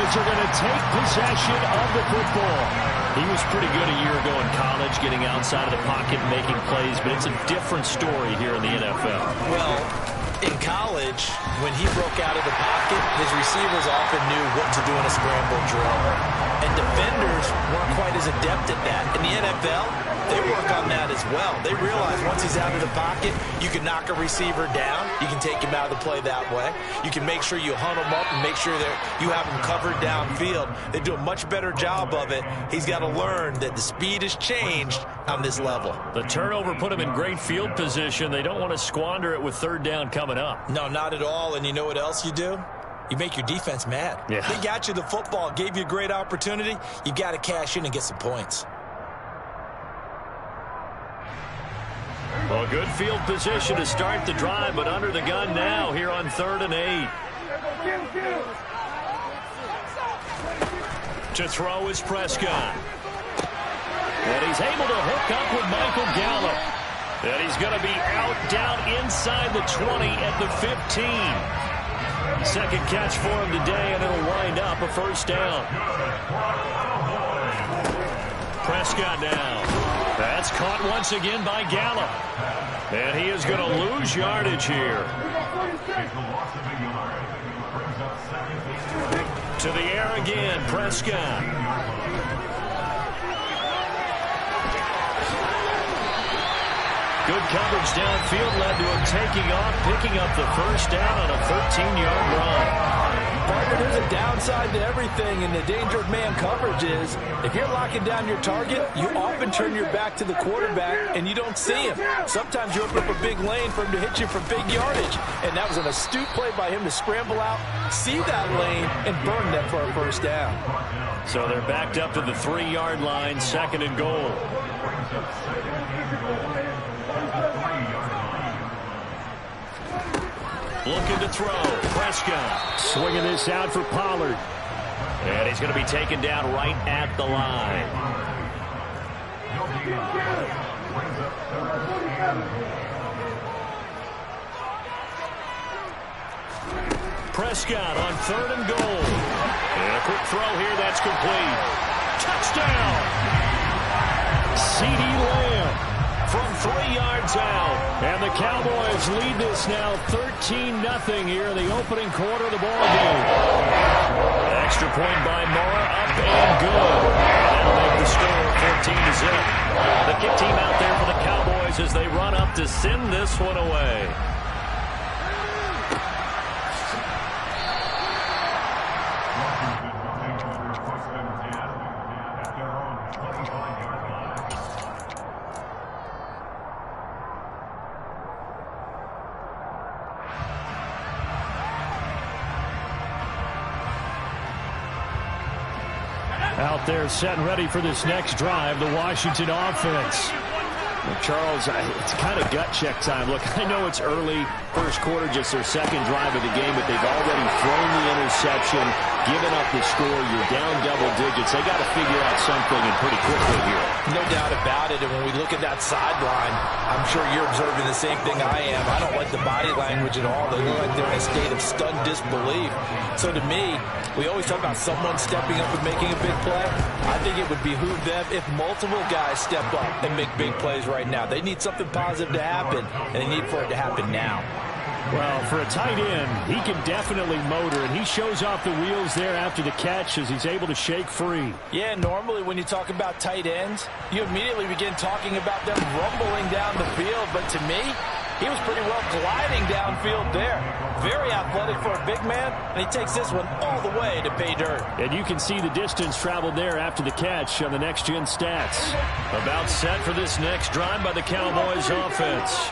Cowboys are going to take possession of the football. He was pretty good a year ago in college, getting outside of the pocket and making plays, but it's a different story here in the NFL. Well, in college, when he broke out of the pocket, his receivers often knew what to do in a scramble drill. And defenders weren't quite as adept at that. In the NFL, they work on that as well. They realize once he's out of the pocket, you can knock a receiver down. You can take him out of the play that way. You can make sure you hunt him up and make sure that you have him covered downfield. They do a much better job of it. He's got to learn that the speed has changed on this level. The turnover put him in great field position. They don't want to squander it with third down coming up. No, not at all. And you know what else you do? You make your defense mad. Yeah. They got you the football, gave you a great opportunity. You got to cash in and get some points. Well, good field position to start the drive, but under the gun now here on 3rd and 8. To throw is Prescott. And he's able to hook up with Michael Gallup. And he's going to be out down inside the 20 at the 15. Second catch for him today, and it'll wind up a first down. Prescott now. That's caught once again by Gallup. And he is going to lose yardage here. To the air again, Prescott. Good coverage downfield led to him taking off, picking up the first down on a 13-yard run. Partner, there's a downside to everything, and the danger of man coverage is if you're locking down your target, you often turn your back to the quarterback and you don't see him. Sometimes you open up a big lane for him to hit you for big yardage, and that was an astute play by him to scramble out, see that lane, and burn that for a first down. So they're backed up to the 3-yard line, 2nd and goal. Looking to throw. Prescott swinging this out for Pollard. And he's going to be taken down right at the line. Prescott on 3rd and goal. And a quick throw here. That's complete. Touchdown. C.D. Lamb from 3 yards out. And the Cowboys lead this now 13-0 here in the opening quarter of the ballgame. Extra point by Mora, up and good. That'll make the score 14-0. The kick team out there for the Cowboys as they run up to send this one away. Out there set and ready for this next drive, the Washington offense. Well, Charles, it's kind of gut check time. Look, I know it's early, first quarter, just their second drive of the game, but they've already thrown the interception, given up the score. You're down double digits. They got to figure out something, and pretty quickly here. No doubt about it. And when we look at that sideline, I'm sure you're observing the same thing I am. I don't like the body language at all. They look like they're in a state of stunned disbelief. So to me, we always talk about someone stepping up and making a big play. I think it would behoove them if multiple guys step up and make big plays right now. They need something positive to happen, and they need for it to happen now. Well, for a tight end, he can definitely motor, and he shows off the wheels there after the catch as he's able to shake free. Yeah, normally when you talk about tight ends, you immediately begin talking about them rumbling down the field. But to me, he was pretty well gliding downfield there. Very athletic for a big man, and he takes this one all the way to pay dirt. And you can see the distance traveled there after the catch on the next-gen stats. About set for this next drive by the Cowboys offense.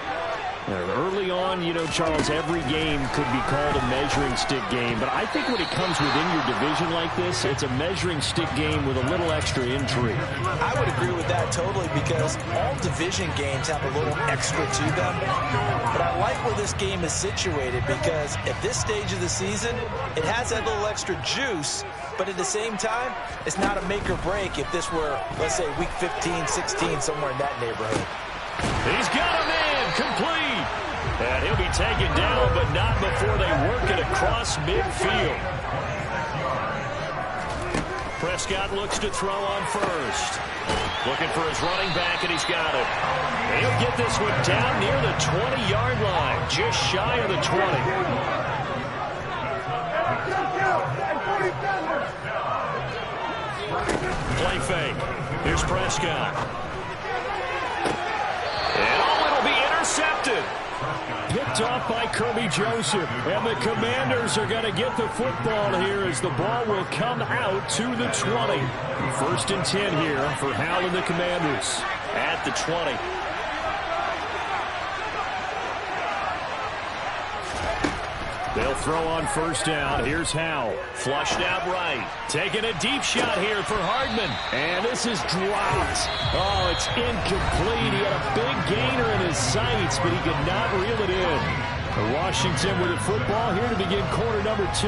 Early on, you know, Charles, every game could be called a measuring stick game. But I think when it comes within your division like this, it's a measuring stick game with a little extra intrigue. I would agree with that totally because all division games have a little extra to them. But I like where this game is situated because at this stage of the season, it has that little extra juice. But at the same time, it's not a make or break if this were, let's say, week 15, 16, somewhere in that neighborhood. He's got him in, complete. And he'll be taken down, but not before they work it across midfield. Prescott looks to throw on first. Looking for his running back, and he's got it. He'll get this one down near the 20-yard line, just shy of the 20. Play fake. Here's Prescott. And it'll be intercepted. Picked off by Kirby Joseph. And the Commanders are going to get the football here as the ball will come out to the 20. First and 10 here for Howell and the Commanders at the 20. They'll throw on first down. Here's Howell. Flushed out right. Taking a deep shot here for Hardman. And this is dropped. Oh, it's incomplete. He had a big gainer in his sights, but he could not reel it in. Washington with the football here to begin quarter number 2.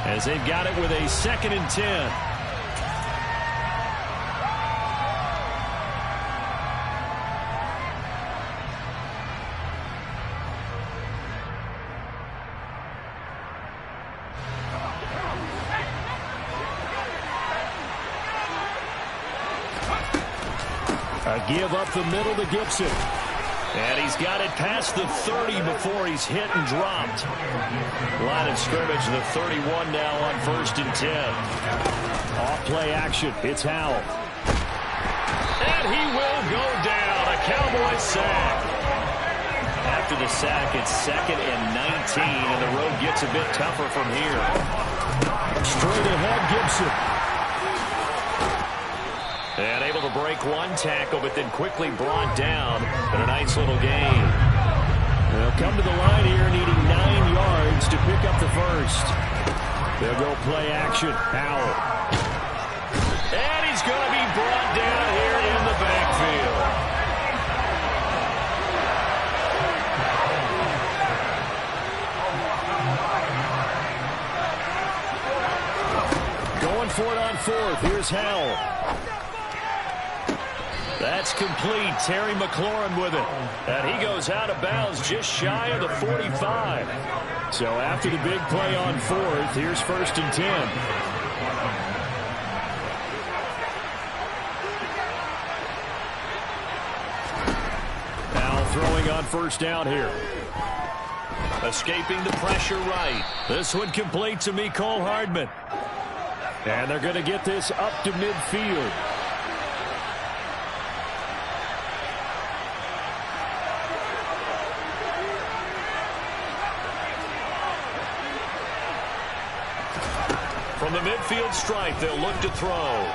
As they've got it with a 2nd and 10. A give up the middle to Gibson. And he's got it past the 30 before he's hit and dropped. Line of scrimmage, the 31 now on first and 10. Off play action. It's Howell. And he will go down. A Cowboys sack. After the sack, it's 2nd and 19, and the road gets a bit tougher from here. Straight ahead, Gibson. And able to break one tackle, but then quickly brought down in a nice little gain. They'll come to the line here needing 9 yards to pick up the first. They'll go play action. Howell. And he's going to be brought down here in the backfield. Going for it on 4th. Here's Howell. That's complete. Terry McLaurin with it. And he goes out of bounds just shy of the 45. So after the big play on 4th, here's 1st and 10. Now throwing on first down here. Escaping the pressure right. This one complete to Mecole Hardman. And they're going to get this up to midfield. From the midfield stripe, they'll look to throw.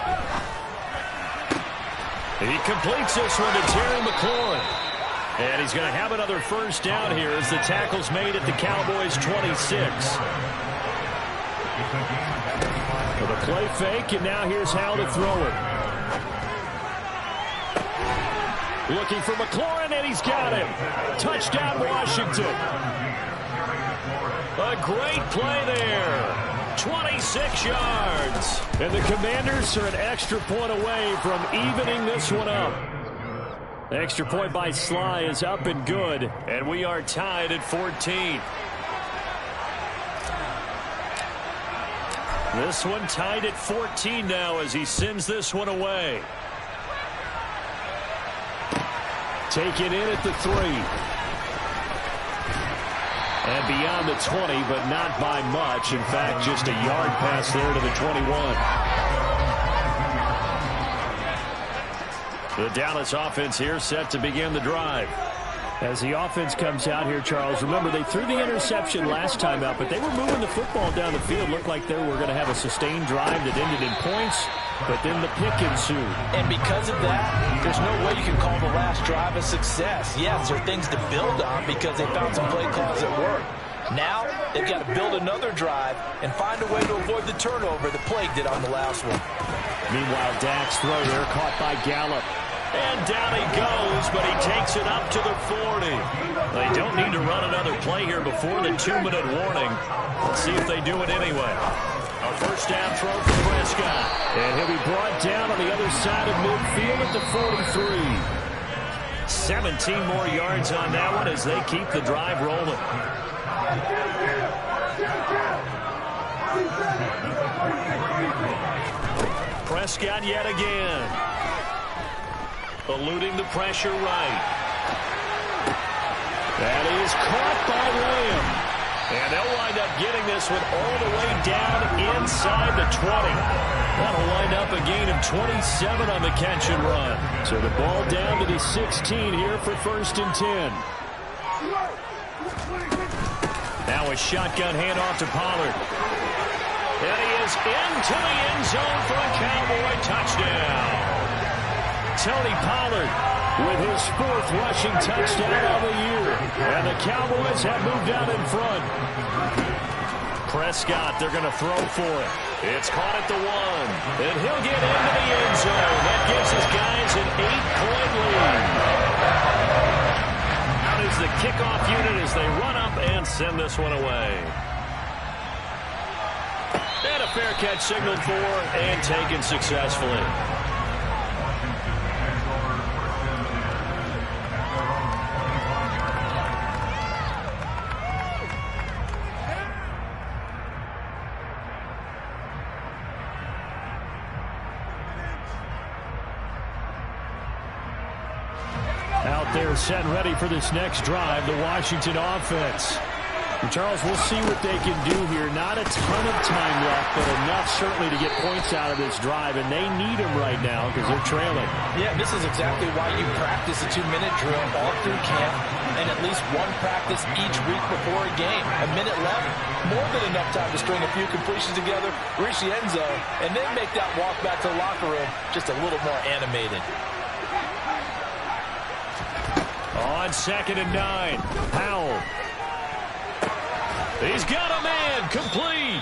He completes this one to Terry McLaurin. And he's going to have another first down here as the tackle's made at the Cowboys' 26. With a play fake, and now here's Howell to throw it. Looking for McLaurin, and he's got him. Touchdown, Washington. A great play there. 26 yards. And the Commanders are an extra point away from evening this one up. The extra point by Sly is up and good. And we are tied at 14. This one tied at 14 now as he sends this one away. Taken in at the 3. And beyond the 20, but not by much. In fact, just a yard pass there to the 21. The Dallas offense here set to begin the drive. As the offense comes out here, Charles, remember they threw the interception last time out, but they were moving the football down the field. Looked like they were going to have a sustained drive that ended in points, but then the pick ensued. And because of that, there's no way you can call the last drive a success. Yes, there are things to build on because they found some play calls that work. Now, they've got to build another drive and find a way to avoid the turnover that plagued it on the last one. Meanwhile, Dak's throw there caught by Gallup. And down he goes, but he takes it up to the 40. They don't need to run another play here before the 2-minute warning. Let's see if they do it anyway. A first down throw for Prescott. And he'll be brought down on the other side of midfield at the 43. 17 more yards on that one as they keep the drive rolling. Prescott yet again. Eluding the pressure right. That is caught by Lamb. And they'll wind up getting this one all the way down inside the 20. That'll wind up a gain of 27 on the catch and run. So the ball down to the 16 here for 1st and 10. Now a shotgun handoff to Pollard. And he is into the end zone for a Cowboy touchdown. Tony Pollard with his 4th rushing touchdown of the year. And the Cowboys have moved out in front. Prescott, they're going to throw for it. It's caught at the 1. And he'll get into the end zone. That gives his guys an 8-point lead. Out is the kickoff unit as they run up and send this one away. And a fair catch signaled for and taken successfully. Out there set ready for this next drive, the Washington offense. And Charles, we'll see what they can do here. Not a ton of time left, but enough certainly to get points out of this drive, and they need them right now because they're trailing. Yeah, this is exactly why you practice a 2-minute drill all through camp and at least one practice each week before a game. A minute left, more than enough time to string a few completions together, reach the end zone, and then make that walk back to the locker room just a little more animated. On 2nd and 9, Powell. He's got a man, complete.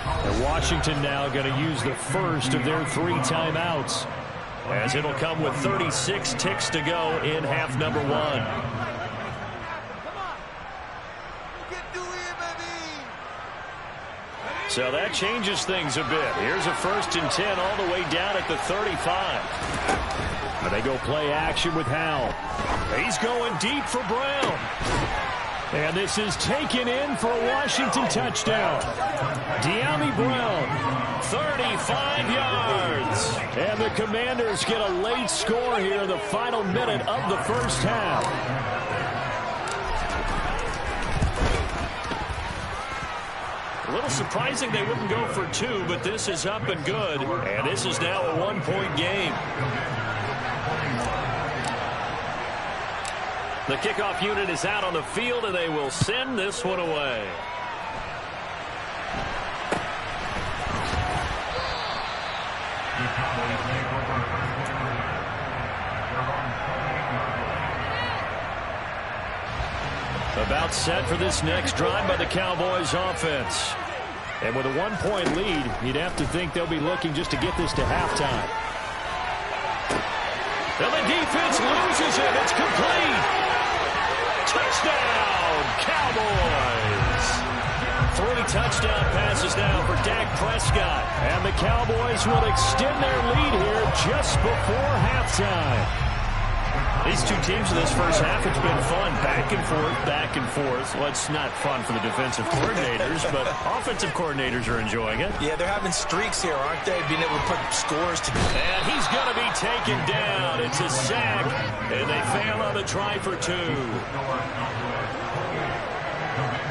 And Washington now going to use the first of their 3 timeouts, as it'll come with 36 ticks to go in half number 1. So that changes things a bit. Here's a 1st and 10 all the way down at the 35. And they go play action with Howell. He's going deep for Brown. And this is taken in for a Washington touchdown. De'Ami Brown, 35 yards. And the Commanders get a late score here in the final minute of the first half. A little surprising they wouldn't go for 2, but this is up and good. And this is now a 1-point game. The kickoff unit is out on the field, and they will send this one away. About set for this next drive by the Cowboys offense. And with a 1-point lead, you'd have to think they'll be looking just to get this to halftime. And the defense loses it. It's complete. Touchdown, Cowboys! 3 touchdown passes now for Dak Prescott. And the Cowboys will extend their lead here just before halftime. These 2 teams in this first half, it's been fun. Back and forth, back and forth. Well, it's not fun for the defensive coordinators, but offensive coordinators are enjoying it. Yeah, they're having streaks here, aren't they? Being able to put scores together. And he's going to be taken down. It's a sack, and they fail on the try for 2.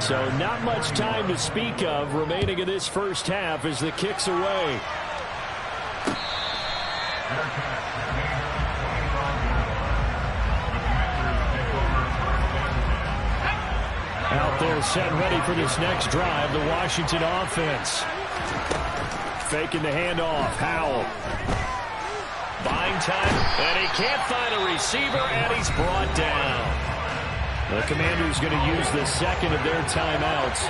So not much time to speak of remaining in this first half as the kick's away. Out there set ready for this next drive, the Washington offense. Faking the handoff, Howell. Buying time, and he can't find a receiver, and he's brought down. The Commanders going to use the second of their timeouts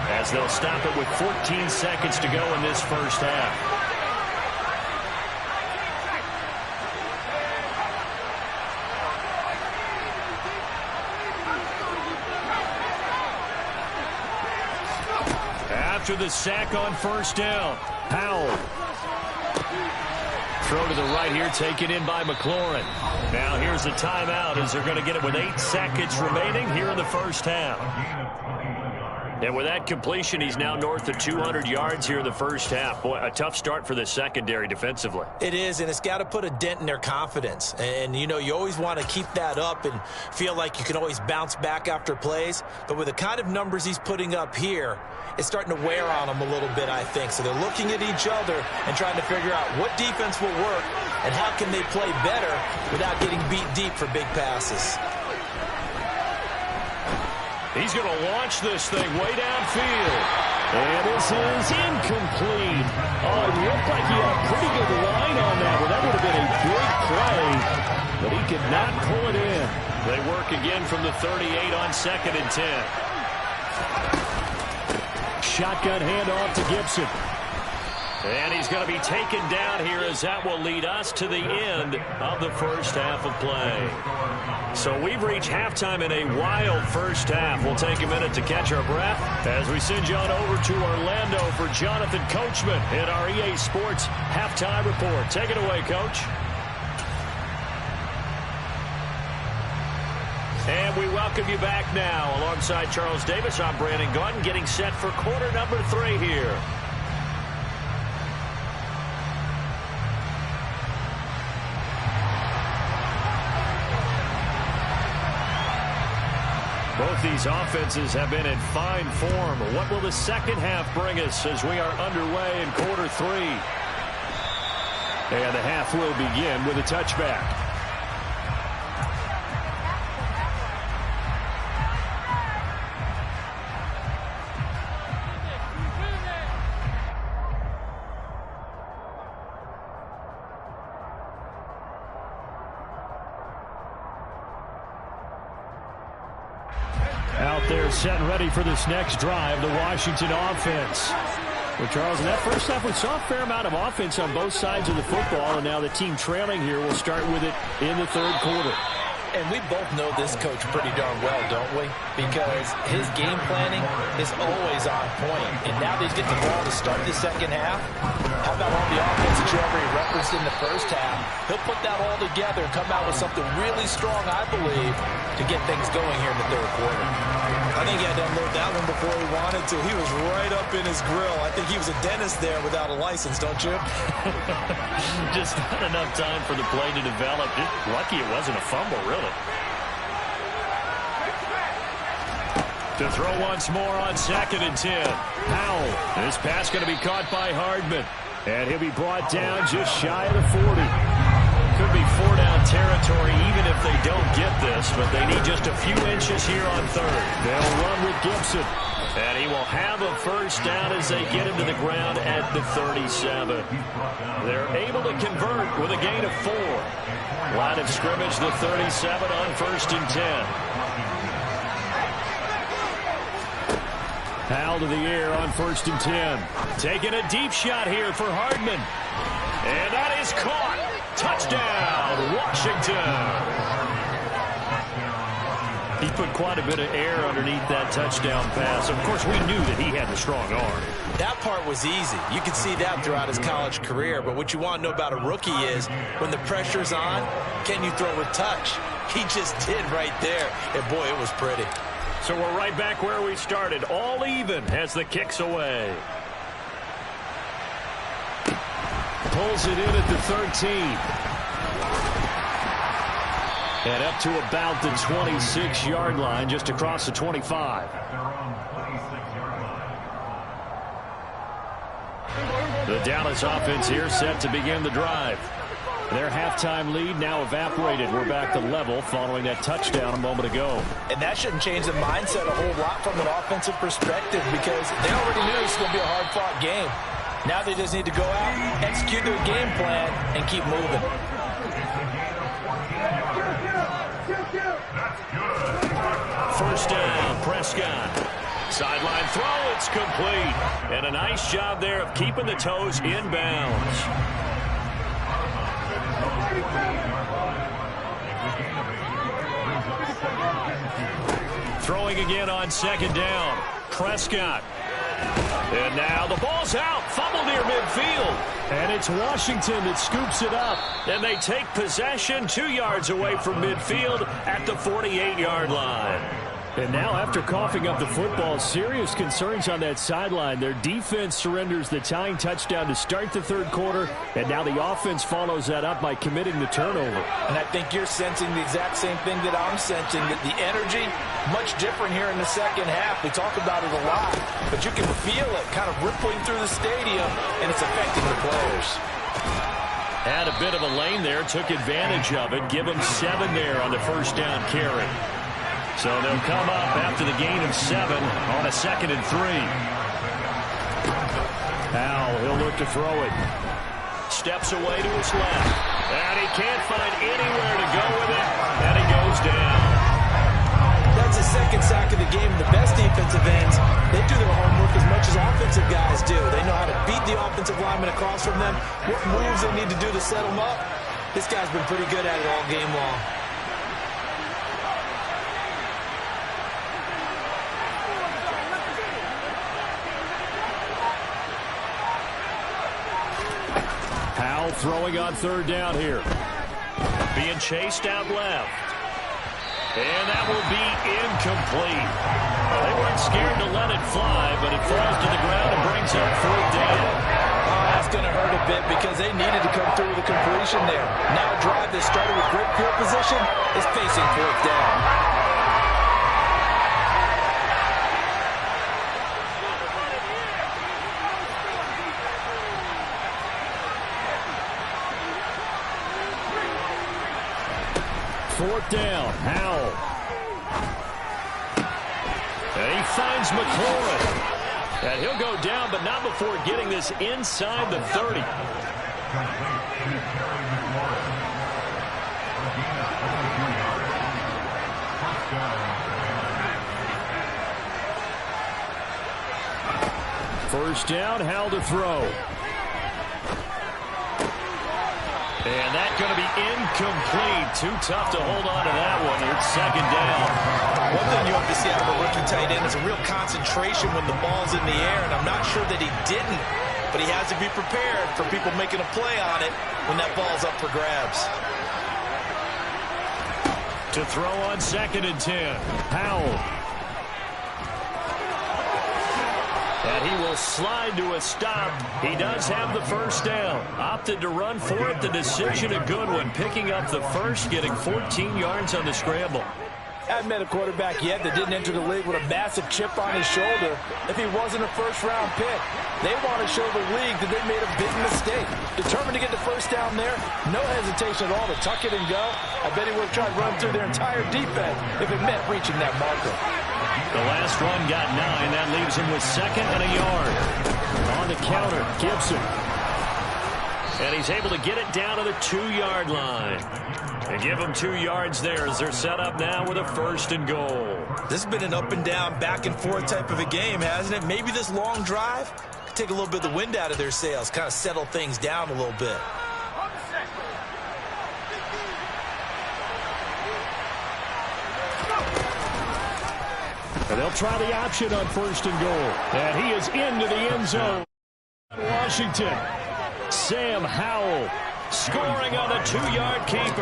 as they'll stop it with 14 seconds to go in this first half. After the sack on first down, Powell. Throw to the right here, taken in by McLaurin. Now here's the timeout as they're going to get it with 8 seconds remaining here in the first half. And with that completion, he's now north of 200 yards here in the first half. Boy, a tough start for the secondary defensively. It is, and it's got to put a dent in their confidence. And, you know, you always want to keep that up and feel like you can always bounce back after plays. But with the kind of numbers he's putting up here, it's starting to wear on them a little bit, I think. So they're looking at each other and trying to figure out what defense will work and how can they play better without getting beat deep for big passes. He's going to launch this thing way downfield. And this is incomplete. Oh, it looked like he had a pretty good line on that. Well, that would have been a big play, but he could not pull it in. They work again from the 38 on 2nd and 10. Shotgun handoff to Gibson. And he's going to be taken down here as that will lead us to the end of the first half of play. So we've reached halftime in a wild first half. We'll take a minute to catch our breath as we send you on over to Orlando for Jonathan Coachman in our EA Sports Halftime Report. Take it away, Coach. And we welcome you back now. Alongside Charles Davis, I'm Brandon Gaudin, getting set for quarter number 3 here. Both these offenses have been in fine form. What will the second half bring us as we are underway in quarter 3? And the half will begin with a touchback. Out there set and ready for this next drive, the Washington offense. Well, Charles, in that first half, we saw a fair amount of offense on both sides of the football, and now the team trailing here will start with it in the third quarter. And we both know this coach pretty darn well, don't we? Because his game planning is always on point. And now that he's getting the ball to start the second half, how about all the offense that you already referenced in the first half? He'll put that all together and come out with something really strong, I believe, to get things going here in the third quarter. I think he had to unload that one before he wanted to. He was right up in his grill. I think he was a dentist there without a license, don't you? Just not enough time for the play to develop. Just lucky it wasn't a fumble, really. To throw once more on 2nd and 10. Powell. This pass going to be caught by Hardman. And he'll be brought down just shy of the 40. Could be 4-down territory even if they don't get this, but they need just a few inches here on 3rd. They'll run with Gibson. And he will have a first down as they get him to the ground at the 37. They're able to convert with a gain of 4. Line of scrimmage, the 37 on 1st and 10. Powell to the air on 1st and 10. Taking a deep shot here for Hardman. And that is caught. Touchdown, Washington. He put quite a bit of air underneath that touchdown pass. Of course, we knew that he had the strong arm. That part was easy. You could see that throughout his college career. But what you want to know about a rookie is when the pressure's on, can you throw with touch? He just did right there. And, boy, it was pretty. So we're right back where we started. All even as the kick's away. Pulls it in at the 13. And up to about the 26-yard line, just across the 25. The Dallas offense here set to begin the drive. Their halftime lead now evaporated. We're back to level following that touchdown a moment ago. And that shouldn't change the mindset a whole lot from an offensive perspective because they already knew this was going to be a hard-fought game. Now they just need to go out, execute their game plan, and keep moving. First down, Prescott. Sideline throw, it's complete. And a nice job there of keeping the toes inbounds. Throwing again on 2nd down. Prescott. And now the ball's out. Fumble near midfield. And it's Washington that scoops it up. And they take possession 2 yards away from midfield at the 48-yard line. And now after coughing up the football, serious concerns on that sideline. Their defense surrenders the tying touchdown to start the third quarter, and now the offense follows that up by committing the turnover. And I think you're sensing the exact same thing that I'm sensing, that the energy, much different here in the second half. We talk about it a lot, but you can feel it kind of rippling through the stadium, and it's affecting the players. Had a bit of a lane there, took advantage of it, give them 7 there on the first down carry. So they'll come up after the gain of 7 on a 2nd and 3. Howell, he'll look to throw it. Steps away to his left. And he can't find anywhere to go with it. And he goes down. That's the second sack of the game. The best defensive ends, they do their homework as much as offensive guys do. They know how to beat the offensive lineman across from them, what moves they need to do to set them up. This guy's been pretty good at it all game long. Howell throwing on third down here. Being chased out left. And that will be incomplete. They weren't scared to let it fly, but it falls to the ground and brings up fourth down. That's going to hurt a bit because they needed to come through with a completion there. Now a drive that started with great field position is facing fourth down. Fourth down, Howell. And he finds McLaurin. And he'll go down, but not before getting this inside the 30. First down, Howell to throw. And that's going to be incomplete. Too tough to hold on to that one. It's second down. One thing you have to see out of a rookie tight end is a real concentration when the ball's in the air, and I'm not sure that he didn't, but he has to be prepared for people making a play on it when that ball's up for grabs. To throw on 2nd and 10, Howell. And he will slide to a stop. He does have the first down. Opted to run for it. The decision a good one. Picking up the first, getting 14 yards on the scramble. I haven't met a quarterback yet that didn't enter the league with a massive chip on his shoulder if he wasn't a first-round pick. They want to show the league that they made a big mistake. Determined to get the first down there, no hesitation at all to tuck it and go. I bet he would have tried running through their entire defense if it meant reaching that marker. The last run got 9. That leaves him with 2nd and a yard. On the counter, Gibson. And he's able to get it down to the 2-yard line. And give them 2 yards there as they're set up now with a 1st and goal. This has been an up and down, back and forth type of a game, hasn't it? Maybe this long drive could take a little bit of the wind out of their sails, kind of settle things down a little bit. And they'll try the option on 1st and goal. And he is into the end zone. Washington. Sam Howell scoring on the 2-yard keeper.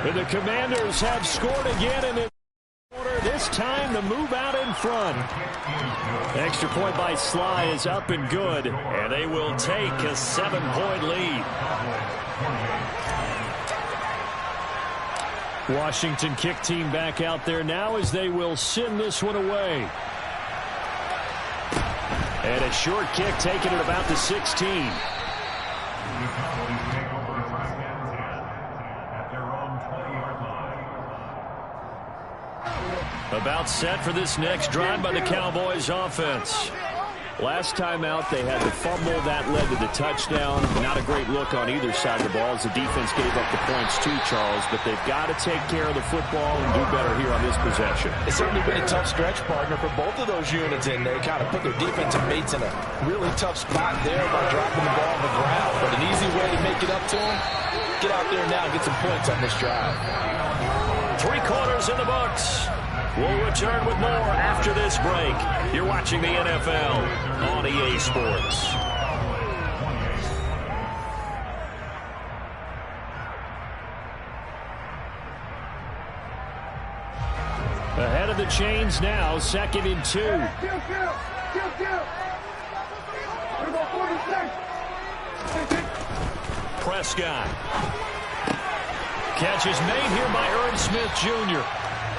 And the Commanders have scored again in the quarter. This time the move out in front. Extra point by Sly is up and good. And they will take a 7-point lead. Washington kick team back out there now as they will send this one away. And a short kick taken at about the 16. About set for this next drive by the Cowboys offense. Last time out, they had the fumble. That led to the touchdown. Not a great look on either side of the ball as the defense gave up the points too, Charles. But they've got to take care of the football and do better here on this possession. It's certainly been a tough stretch, partner, for both of those units, and they kind of put their defensive mates in a really tough spot there by dropping the ball on the ground. But an easy way to make it up to them, get out there now and get some points on this drive. 3 quarters in the books. We'll return with more after this break. You're watching the NFL on EA Sports. Ahead of the chains now, 2nd and 2. Prescott. Catch is made here by Irv Smith Jr.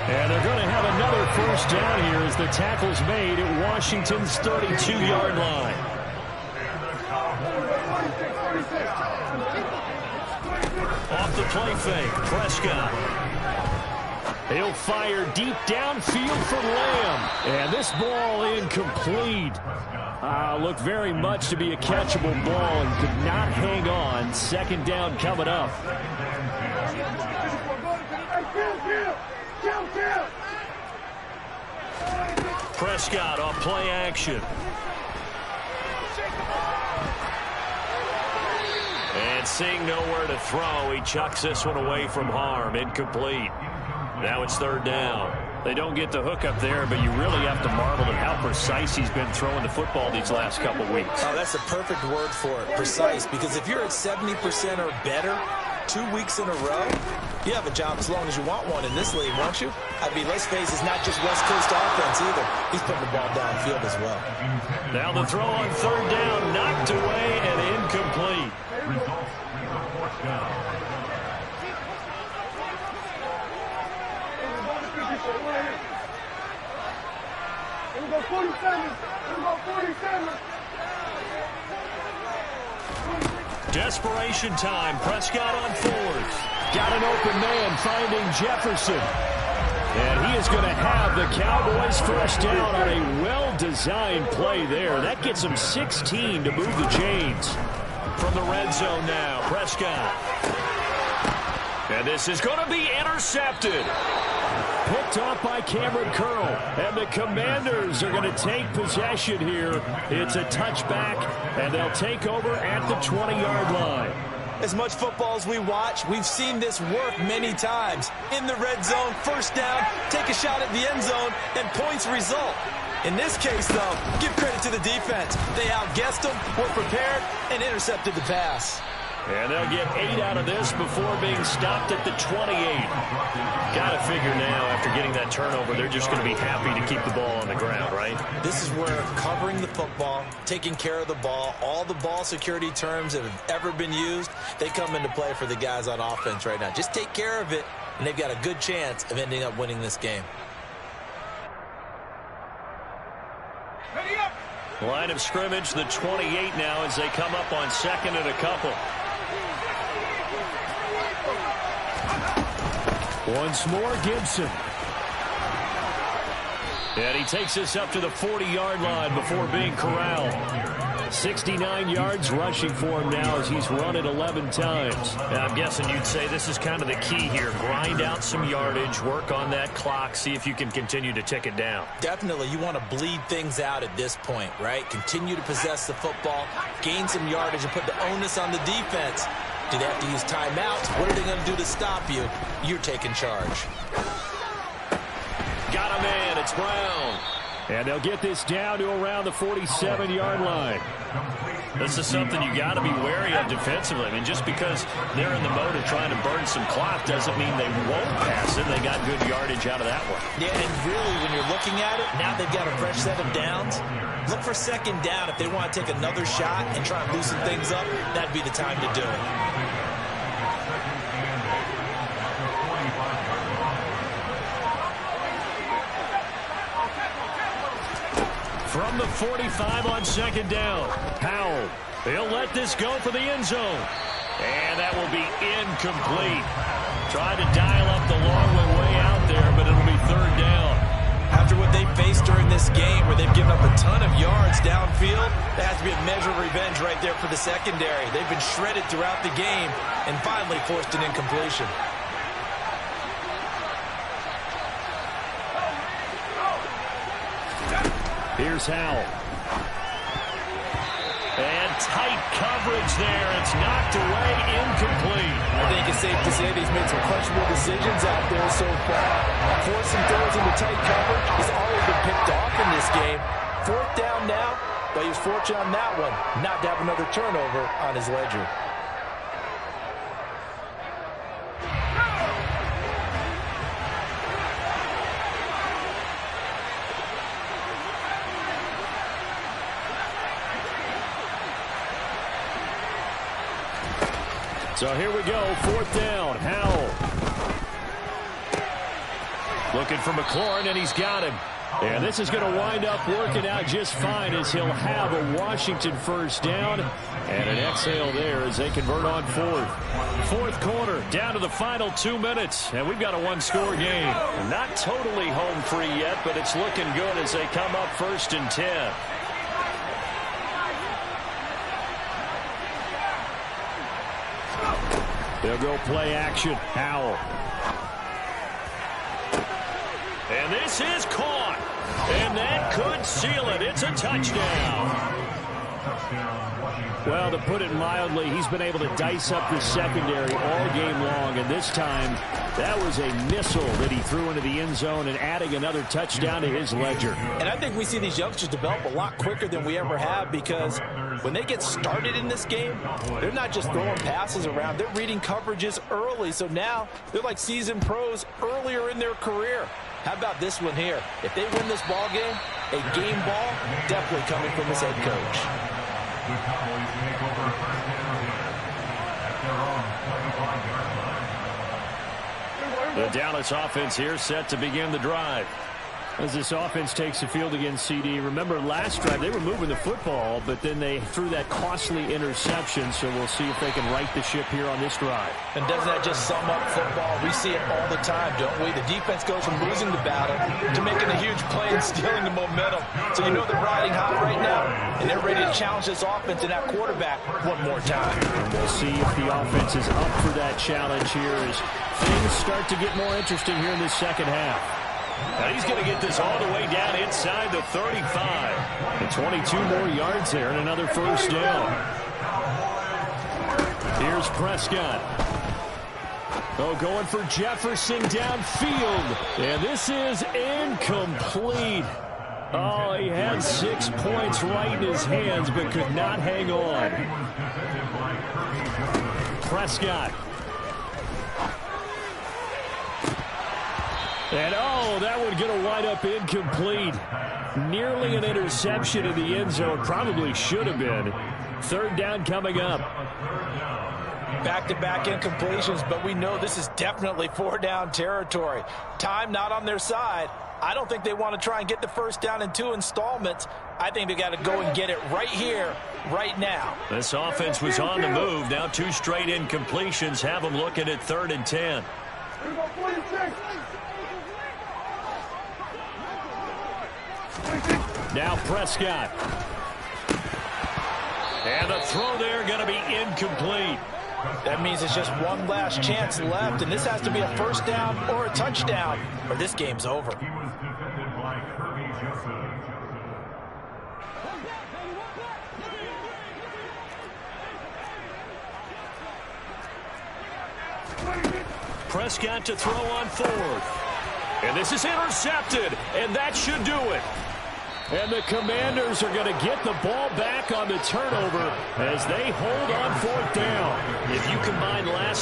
And they're going to have another first down here as the tackle's made at Washington's 32-yard line. Off the play fake, Prescott. He'll fire deep downfield for Lamb. And this ball incomplete. Looked very much to be a catchable ball and could not hang on. 2nd down coming up. Prescott off play action. And seeing nowhere to throw, he chucks this one away from harm. Incomplete. Now it's 3rd down. They don't get the hook up there, but you really have to marvel at how precise he's been throwing the football these last couple weeks. Oh, that's the perfect word for it, precise. Because if you're at 70% or better 2 weeks in a row, you have a job as long as you want one in this league, won't you? I mean, let's face it, it's not just West Coast offense either. He's putting the ball downfield as well. Now the throw on 3rd down, knocked away and incomplete. Desperation time. Prescott on 4th. Got an open man finding Jefferson. And he is going to have the Cowboys first down on a well-designed play there. That gets him 16 to move the chains. From the red zone now, Prescott. And this is going to be intercepted. Picked off by Cameron Curl. And the Commanders are going to take possession here. It's a touchback, and they'll take over at the 20-yard line. As much football as we watch, we've seen this work many times. In the red zone, first down, take a shot at the end zone, and points result. In this case, though, give credit to the defense. They outguessed them, were prepared, and intercepted the pass. And they'll get 8 out of this before being stopped at the 28. Got to figure now, after getting that turnover, they're just going to be happy to keep the ball on the ground, right? This is where covering the football, taking care of the ball, all the ball security terms that have ever been used, they come into play for the guys on offense right now. Just take care of it, and they've got a good chance of ending up winning this game. Line of scrimmage, the 28 now as they come up on 2nd and a couple. Once more, Gibson. And he takes this up to the 40-yard line before being corralled. 69 yards rushing for him now as he's run it 11 times. And I'm guessing you'd say this is kind of the key here. Grind out some yardage, work on that clock, see if you can continue to tick it down. Definitely, you want to bleed things out at this point, right? Continue to possess the football, gain some yardage, and put the onus on the defense. Do they have to use timeouts? What are they going to do to stop you? You're taking charge. Got him in. It's Brown. And they'll get this down to around the 47-yard line. This is something you got to be wary of defensively. I mean, just because they're in the mode of trying to burn some clock doesn't mean they won't pass it. They got good yardage out of that one. Yeah, and really, when you're looking at it, now they've got a fresh set of downs. Look for 2nd down. If they want to take another shot and try and loosen things up, that'd be the time to do it. From the 45 on 2nd down, Powell. He'll let this go for the end zone. And that will be incomplete. Tried to dial up the long way out there, but it'll be 3rd down. After what they faced during this game where they've given up a ton of yards downfield, there has to be a measure of revenge right there for the secondary. They've been shredded throughout the game and finally forced an incompletion. Here's Howell. And tight coverage there. It's knocked away, incomplete. I think it's safe to say that he's made some questionable decisions out there so far. Forcing throws into tight coverage. He's already been picked off in this game. 4th down now, but he was fortunate on that one not to have another turnover on his ledger. So here we go, 4th down. Howell. Looking for McLaurin, and he's got him. And this is going to wind up working out just fine as he'll have a Washington 1st down. And an exhale there as they convert on 4th. 4th quarter, down to the final 2 minutes. And we've got a 1-score game. Not totally home free yet, but it's looking good as they come up 1st and 10. They'll go play action. Howell. And this is caught. And that could seal it. It's a touchdown. Well, to put it mildly, he's been able to dice up the secondary all game long. And this time, that was a missile that he threw into the end zone and adding another touchdown to his ledger. And I think we see these youngsters develop a lot quicker than we ever have, because when they get started in this game, they're not just throwing passes around. They're reading coverages early. So now they're like seasoned pros earlier in their career. How about this one here? If they win this ball game, a game ball definitely coming from this head coach. The Dallas offense here set to begin the drive. As this offense takes the field against CD, remember last drive they were moving the football, but then they threw that costly interception, so we'll see if they can right the ship here on this drive. And doesn't that just sum up football? We see it all the time, don't we? The defense goes from losing the battle to making a huge play and stealing the momentum. So you know they're riding hot right now, and they're ready to challenge this offense and that quarterback one more time. And we'll see if the offense is up for that challenge here as things start to get more interesting here in this second half. Now he's going to get this all the way down inside the 35. And 22 more yards there and another 1st down. Here's Prescott. Oh, going for Jefferson downfield. And this is incomplete. Oh, he had 6 points right in his hands but could not hang on. Prescott. And, oh, that one going to wind up incomplete. Nearly an interception in the end zone. Probably should have been. 3rd down coming up. Back-to-back incompletions, but we know this is definitely 4-down territory. Time not on their side. I don't think they want to try and get the 1st down in 2 installments. I think they got to go and get it right here, right now. This offense was on the move. Now 2 straight incompletions have them looking at 3rd and 10. Now Prescott. And the throw there going to be incomplete. That means it's just one last chance left, and this has to be a 1st down or a touchdown, or this game's over. Prescott to throw on 4th. And this is intercepted, and that should do it. And the Commanders are going to get the ball back on the turnover as they hold on 4th down. If you combine last